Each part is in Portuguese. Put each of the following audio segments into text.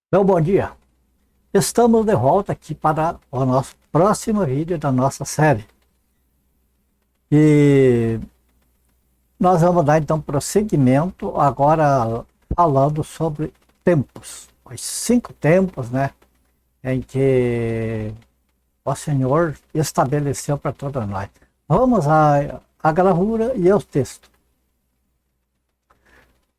Então, bom dia. Estamos de volta aqui para o nosso próximo vídeo da nossa série. E nós vamos dar então prosseguimento agora falando sobre tempos. Os 5 tempos, né, em que o Senhor estabeleceu para todos nós. Vamos à gravura e ao texto.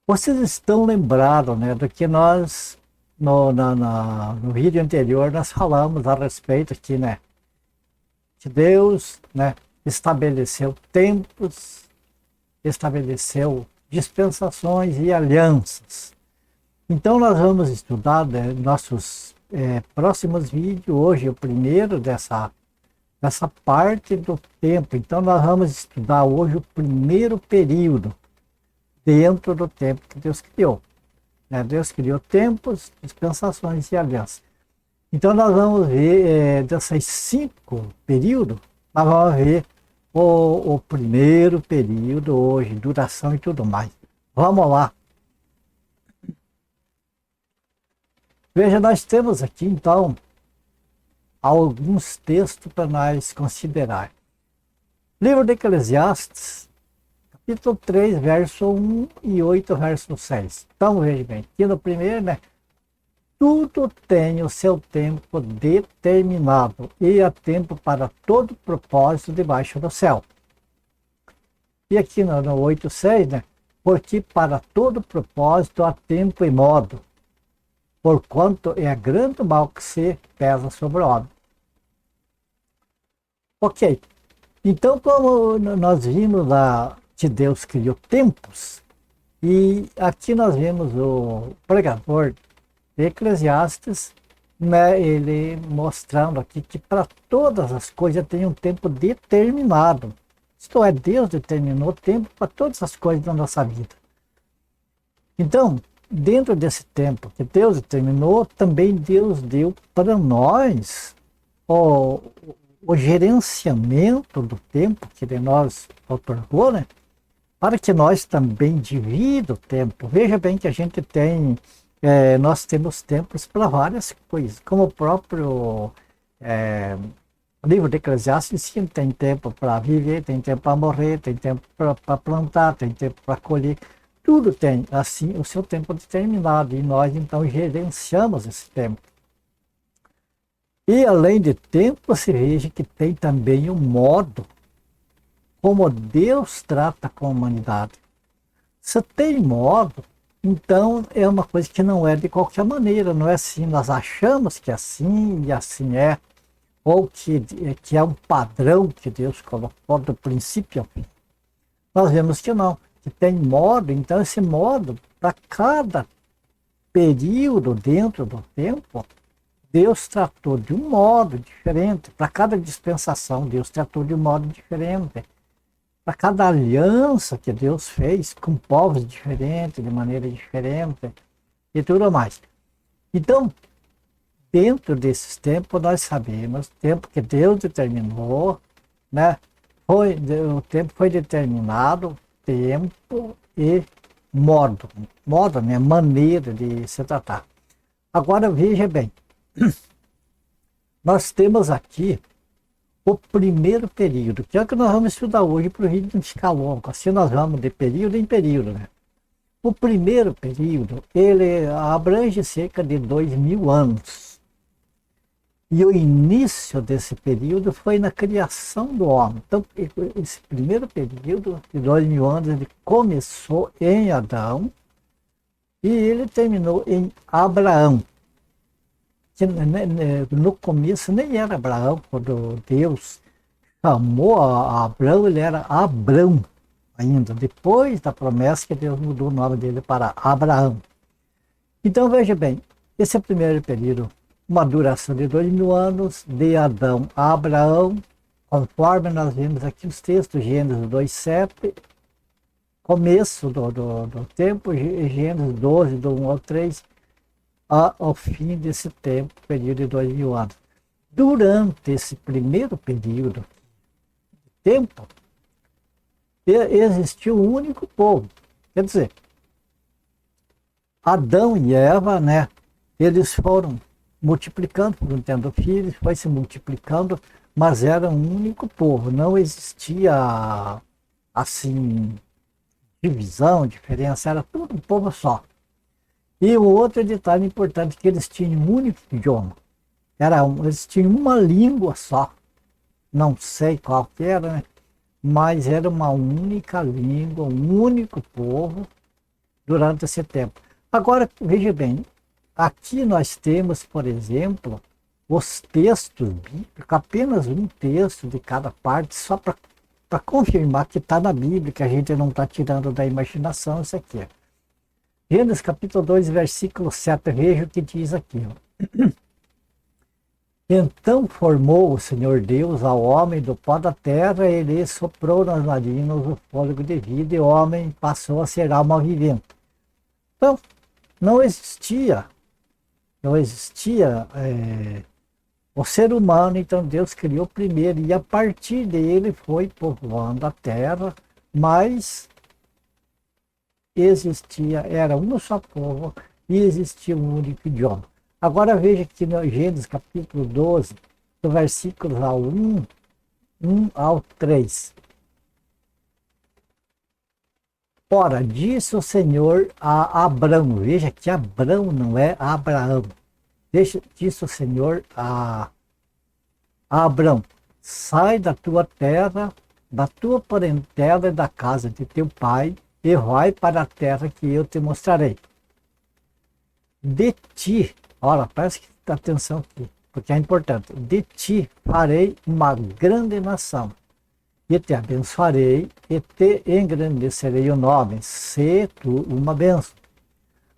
Vocês estão lembrados, né, do que nós no vídeo anterior nós falamos a respeito aqui, né? Que Deus, né, estabeleceu tempos, estabeleceu dispensações e alianças. Então nós vamos estudar, né, nossos próximos vídeos. Hoje é o primeiro dessa parte do tempo. Então nós vamos estudar hoje o primeiro período dentro do tempo que Deus criou. Deus criou tempos, dispensações e alianças. Então nós vamos ver desses 5 períodos, nós vamos ver o primeiro período hoje, duração e tudo mais. Vamos lá. Veja, nós temos aqui então alguns textos para nós considerar. Livro de Eclesiastes, capítulo 3, verso 1 e 8, verso 6. Então, veja bem, aqui no primeiro, né? Tudo tem o seu tempo determinado e há tempo para todo propósito debaixo do céu. E aqui no 8.6, né? Porque para todo propósito há tempo e modo, porquanto é grande mal que se pesa sobre o homem. Ok. Então, como nós vimos lá que Deus criou tempos, e aqui nós vemos o pregador de Eclesiastes, né, ele mostrando aqui que para todas as coisas tem um tempo determinado. Isto é, Deus determinou o tempo para todas as coisas da nossa vida. Então, dentro desse tempo que Deus determinou, também Deus deu para nós o gerenciamento do tempo que de nós otorgou, né? Para que nós também dividamos o tempo. Veja bem que a gente tem, nós temos tempos para várias coisas, como o próprio livro de Eclesiastes ensina, tem tempo para viver, tem tempo para morrer, tem tempo para plantar, tem tempo para colher, tudo tem, assim, o seu tempo determinado, e nós então gerenciamos esse tempo. E além de tempo, você veja que tem também um modo como Deus trata com a humanidade. Se tem modo, então é uma coisa que não é de qualquer maneira, não é assim, nós achamos que é assim e assim é, ou que é um padrão que Deus colocou do princípio ao fim. Nós vemos que não, que tem modo, então esse modo, para cada período dentro do tempo, Deus tratou de um modo diferente, para cada dispensação, Deus tratou de um modo diferente. Para cada aliança que Deus fez com povos diferentes, de maneira diferente e tudo mais. Então, dentro desses tempos, nós sabemos, o tempo que Deus determinou, né? O tempo foi determinado, tempo e modo. Modo, né? Maneira de se tratar. Agora, veja bem, nós temos aqui o primeiro período, que é o que nós vamos estudar hoje para o vídeo não ficar longo. Assim nós vamos de período em período, né? O primeiro período, ele abrange cerca de 2000 anos. E o início desse período foi na criação do homem. Então, esse primeiro período de 2000 anos, ele começou em Adão e ele terminou em Abraão. Que no começo nem era Abraão, quando Deus chamou a Abraão, ele era Abrão ainda, depois da promessa que Deus mudou o nome dele para Abraão. Então veja bem, esse é o primeiro período, uma duração de 2000 anos, de Adão a Abraão, conforme nós vimos aqui os textos, Gênesis 2:7, começo do tempo, Gênesis 12, do 1 ao 3, ao fim desse tempo, período de 2000 anos. Durante esse primeiro período de tempo, existiu um único povo. Quer dizer, Adão e Eva, né, eles foram multiplicando, foram tendo filhos, foi se multiplicando, mas era um único povo, não existia assim divisão, diferença, era tudo um povo só. E o outro detalhe importante que eles tinham um único idioma, eles tinham uma língua só, não sei qual que era, né? Mas era uma única língua, um único povo durante esse tempo. Agora, veja bem, aqui nós temos, por exemplo, os textos bíblicos, apenas um texto de cada parte, só para confirmar que está na Bíblia, que a gente não está tirando da imaginação isso aqui. Gênesis capítulo 2, versículo 7, veja o que diz aqui. Então formou o Senhor Deus ao homem do pó da terra, e ele soprou nas narinas o fôlego de vida, e o homem passou a ser alma vivente. Então, não existia o ser humano, então Deus criou primeiro, e a partir dele foi povoando a terra, mas era um só povo e existia um único idioma. Agora veja que no Gênesis capítulo 12, do versículos 1 ao 3. Ora, disse o Senhor a Abrão, veja que Abrão não é Abraão. Disse o Senhor a Abrão, sai da tua terra, da tua parentela e da casa de teu pai, e vai para a terra que eu te mostrarei. De ti, olha, preste atenção aqui, porque é importante. De ti farei uma grande nação, e te abençoarei, e te engrandecerei o nome, se tu uma bênção.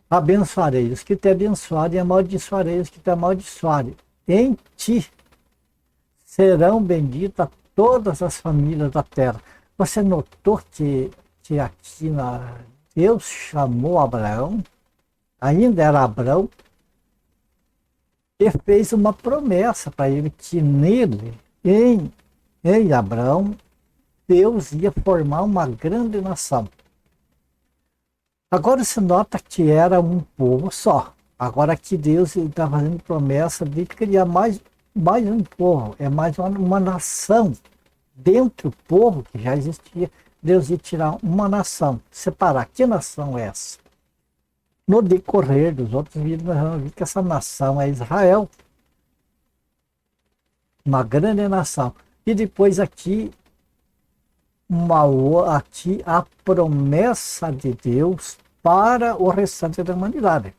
Abençoarei os que te abençoarem, e amaldiçoarei os que te amaldiçoarem. Em ti serão benditas todas as famílias da terra. Você notou que aqui Deus chamou Abraão, ainda era Abraão, e fez uma promessa para ele que nele, em Abraão, Deus ia formar uma grande nação. Agora se nota que era um povo só. Agora que Deus está fazendo promessa de criar mais um povo, é mais uma nação. Dentro do povo que já existia, Deus ia tirar uma nação, separar. Que nação é essa? No decorrer dos outros vídeos, nós vamos ver que essa nação é Israel. Uma grande nação. E depois aqui a promessa de Deus para o restante da humanidade,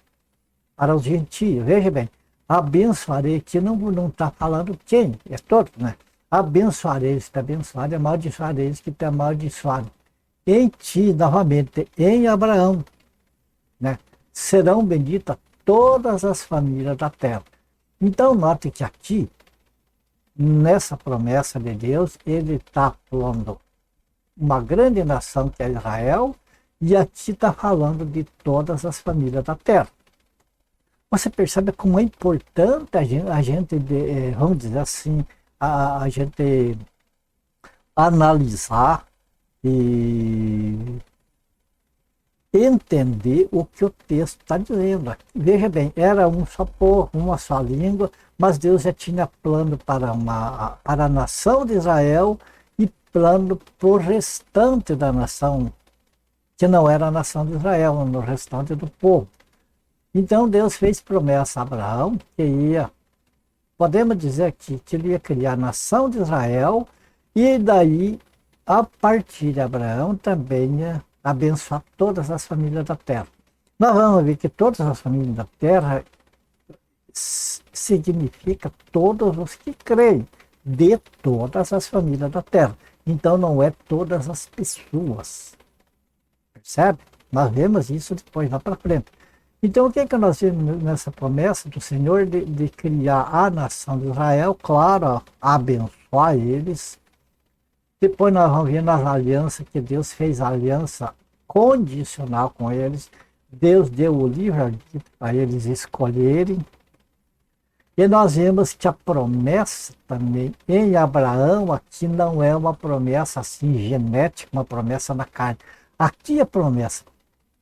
para os gentios. Veja bem, abençoarei, que não está falando quem, é todos, né? Abençoarei os que te abençoarem, amaldiçoarei os que te amaldiçoarem. Em ti, novamente, em Abraão, né? Serão benditas todas as famílias da terra. Então, note que aqui, nessa promessa de Deus, ele está falando uma grande nação que é Israel, e aqui está falando de todas as famílias da terra. Você percebe como é importante a gente vamos dizer assim, a gente analisar e entender o que o texto está dizendo. Veja bem, era um só povo, uma só língua, mas Deus já tinha plano para a nação de Israel e plano para o restante da nação, que não era a nação de Israel, no restante do povo. Então Deus fez promessa a Abraão que podemos dizer aqui, que ele ia criar a nação de Israel, e daí, a partir de Abraão, também ia abençoar todas as famílias da terra. Nós vamos ver que todas as famílias da terra significa todos os que creem, de todas as famílias da terra. Então não é todas as pessoas. Percebe? Nós vemos isso depois lá para frente. Então o que é que nós vemos nessa promessa do Senhor de criar a nação de Israel? Claro, abençoar eles. Depois nós vamos ver nas alianças que Deus fez aliança condicional com eles. Deus deu o livre-arbítrio para eles escolherem. E nós vemos que a promessa também em Abraão aqui não é uma promessa assim genética, uma promessa na carne. Aqui a promessa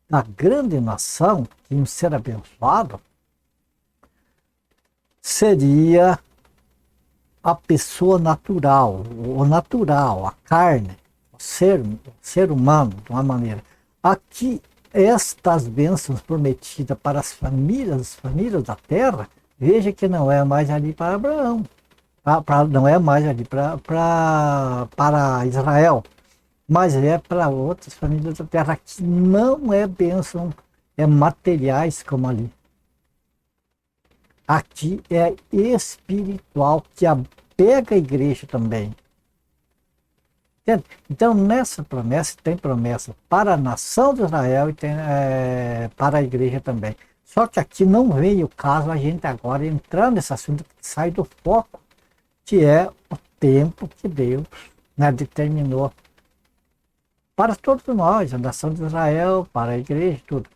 da grande nação, que iam ser abençoados, seria a pessoa natural, o natural, a carne, o ser humano, de uma maneira. Aqui, estas bênçãos prometidas para as famílias da terra, veja que não é mais ali para Abraão, não é mais ali para Israel, mas é para outras famílias da terra, que não é bênção, é materiais como ali. Aqui é espiritual, que apega a igreja também. Entende? Então, nessa promessa, tem promessa para a nação de Israel e tem para a igreja também. Só que aqui não veio o caso a gente agora entrar nesse assunto que sai do foco, que é o tempo que Deus, né, determinou para todos nós, a nação de Israel, para a igreja, tudo.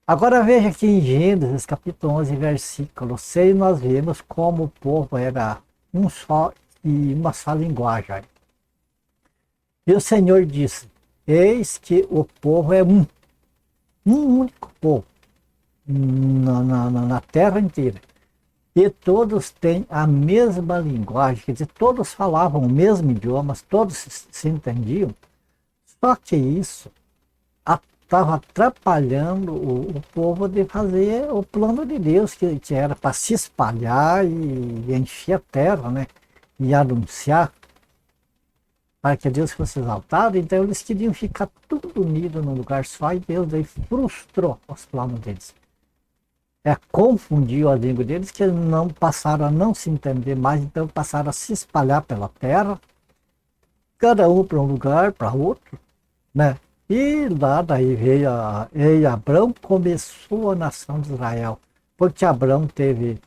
Agora veja aqui em Gênesis, capítulo 11, versículo 6, nós vemos como o povo era um só e uma só linguagem. E o Senhor disse: eis que o povo é um único povo na terra inteira. E todos têm a mesma linguagem, quer dizer, todos falavam o mesmo idioma, todos se entendiam. Só que isso estava atrapalhando o povo de fazer o plano de Deus, que era para se espalhar e encher a terra, né? E anunciar para que Deus fosse exaltado. Então eles queriam ficar tudo unido num lugar só, e Deus aí frustrou os planos deles. Confundiu a língua deles, que não passaram a não se entender mais, então passaram a se espalhar pela terra, cada um para um lugar, para outro, né? E lá daí veio Abrão, começou a nação de Israel, porque Abrão teve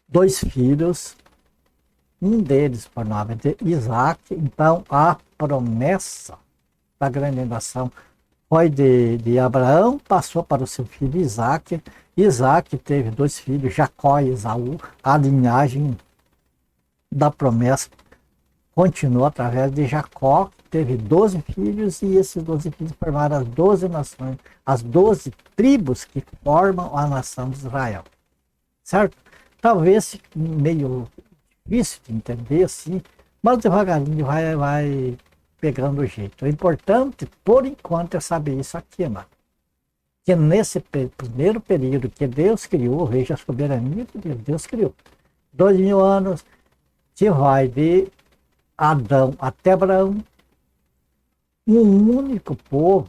2 filhos, um deles por nome de Isaac. Então a promessa da grande nação foi de Abraão, passou para o seu filho Isaac. Isaac teve 2 filhos, Jacó e Esaú. A linhagem da promessa continuou através de Jacó, teve 12 filhos, e esses 12 filhos formaram as 12 nações, as 12 tribos que formam a nação de Israel. Certo? Talvez meio difícil de entender assim, mas devagarinho vai pegando o jeito. O importante, por enquanto, é saber isso aqui, mano. Que nesse primeiro período que Deus criou, veja a soberania de Deus, Deus criou 2000 anos, que vai de Adão até Abraão, um único povo,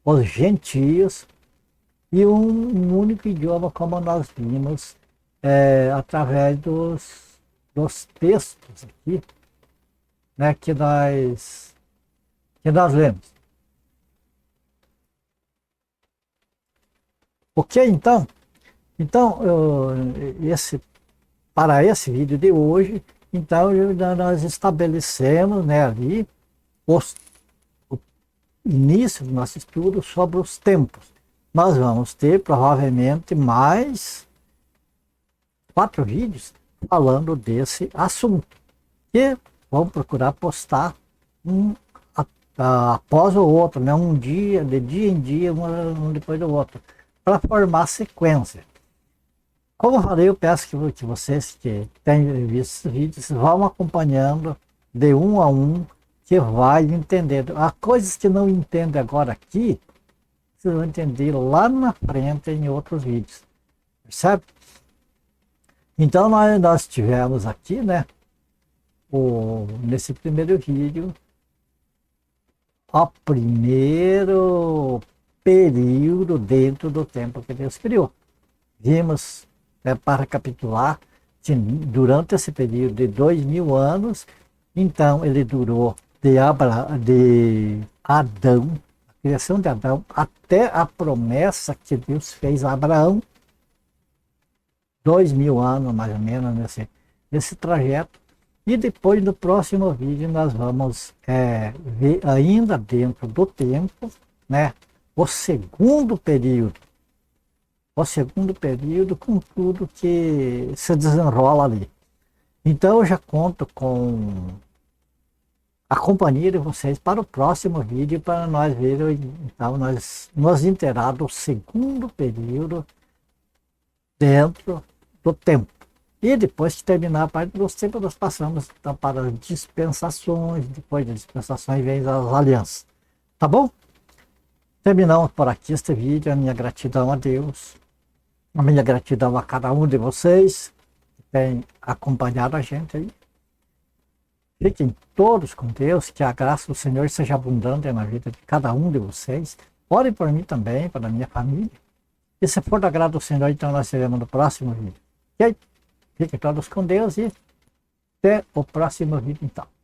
os gentios, e um único idioma, como nós vimos através dos textos aqui, né, que nós lemos. Ok, então? Então, para esse vídeo de hoje, então nós estabelecemos, né, ali o início do nosso estudo sobre os tempos. Nós vamos ter provavelmente mais 4 vídeos falando desse assunto, e vamos procurar postar um após o outro, né? Um dia, de dia em dia, um depois do outro, para formar sequência. Como eu falei, eu peço que vocês que têm visto esses vídeos vão acompanhando de um a um, que vai entendendo. Há coisas que não entendem agora aqui, vocês vão entender lá na frente em outros vídeos, percebe? Então nós tivemos aqui, né, nesse primeiro vídeo, o primeiro período dentro do tempo que Deus criou. Vimos, para recapitular, que durante esse período de 2000 anos, então ele durou de Adão, a criação de Adão, até a promessa que Deus fez a Abraão, 2000 anos mais ou menos nesse trajeto. E depois, no próximo vídeo, nós vamos ver ainda dentro do tempo, né, o segundo período com tudo que se desenrola ali. Então eu já conto com a companhia de vocês para o próximo vídeo, para nós vermos, então, nós nos inteirar do segundo período dentro do tempo. E depois que terminar a parte dos tempos, nós passamos então, para as dispensações, depois das dispensações vem as alianças. Tá bom? Terminamos por aqui este vídeo. A minha gratidão a Deus, a minha gratidão a cada um de vocês que tem acompanhado a gente aí. Fiquem todos com Deus, que a graça do Senhor seja abundante na vida de cada um de vocês. Orem por mim também, para a minha família. E se for do agrado do Senhor, então nós seremos no próximo vídeo. Ok? Fiquem todos com Deus e até o próximo vídeo então.